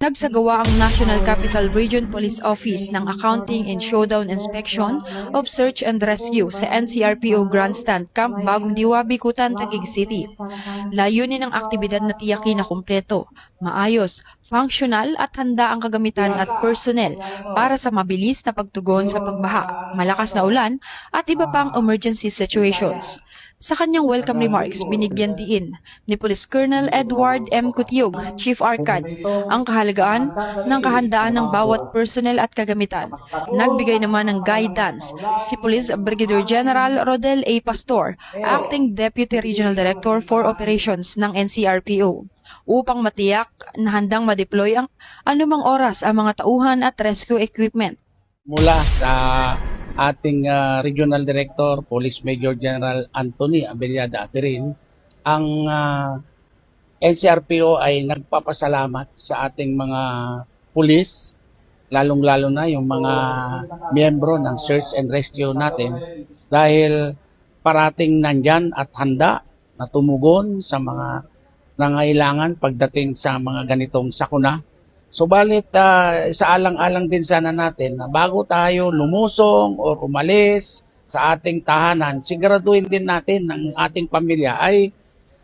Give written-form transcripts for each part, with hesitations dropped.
Nagsagawa ang National Capital Region Police Office ng Accounting and Showdown Inspection of Search and Rescue sa NCRPO Grandstand Camp Bagong Diwa, Bicutan, Taguig City. Layunin ng aktibidad na tiyakin na kumpleto, maayos, functional at handa ang kagamitan at personnel para sa mabilis na pagtugon sa pagbaha, malakas na ulan at iba pang emergency situations. Sa kanyang welcome remarks, binigyan diin ni Police Colonel Edward M. Cutiug, Chief Arcad, ang kahalagaan ng kahandaan ng bawat personnel at kagamitan. Nagbigay naman ng guidance si Police Brigadier General Rodel A. Pastor, Acting Deputy Regional Director for Operations ng NCRPO, upang matiyak na handang ma-deploy ang anumang oras ang mga tauhan at rescue equipment. Mula sa ating Regional Director, Police Major General Anthony Abellada Aperin, ang NCRPO ay nagpapasalamat sa ating mga pulis, lalong-lalo na yung mga miyembro ng Search and Rescue natin dahil parating nandyan at handa na tumugon sa mga nangailangan pagdating sa mga ganitong sakuna. Subalit sa alang-alang din sana natin na bago tayo lumusong o umalis sa ating tahanan, siguraduhin din natin ng ating pamilya ay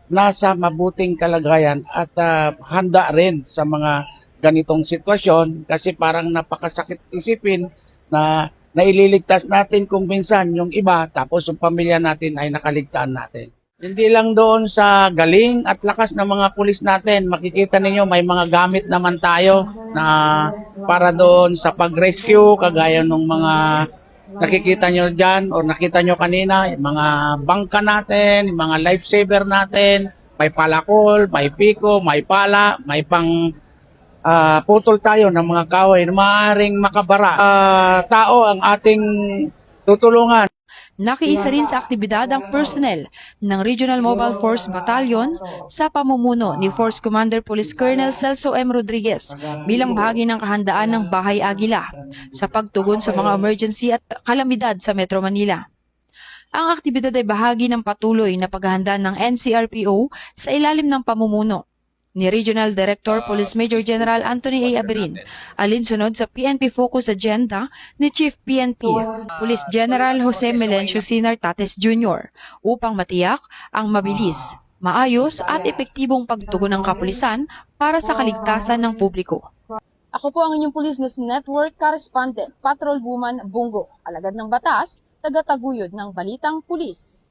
nasa mabuting kalagayan at handa rin sa mga ganitong sitwasyon, kasi parang napakasakit isipin na naililigtas natin kung minsan yung iba tapos yung pamilya natin ay nakaligtaan natin. Hindi lang doon sa galing at lakas ng mga pulis natin, makikita ninyo may mga gamit naman tayo na para doon sa pag-rescue, kagaya ng mga nakikita nyo dyan o nakita nyo kanina, yung mga bangka natin, yung mga lifesaver natin, may palakol, may piko, may pala, may pang putol tayo ng mga kahoy na maaaring makabara. Tao ang ating tutulungan. Nakiisa rin sa aktibidad ang personnel ng Regional Mobile Force Battalion sa pamumuno ni Force Commander Police Colonel Celso M. Rodriguez bilang bahagi ng kahandaan ng Bahay Agila sa pagtugon sa mga emergency at kalamidad sa Metro Manila. Ang aktibidad ay bahagi ng patuloy na paghahanda ng NCRPO sa ilalim ng pamumuno ni Regional Director Police Major General Anthony A. Aberin, alinsunod sa PNP Focus Agenda ni Chief PNP Police General Jose Melencio Sinar Tates Jr. upang matiyak ang mabilis, maayos at epektibong pagtugon ng kapulisan para sa kaligtasan ng publiko. Ako po ang inyong Police News Network Correspondent, Patrol Woman Bungo, alagad ng batas, taga-taguyod ng Balitang Pulis.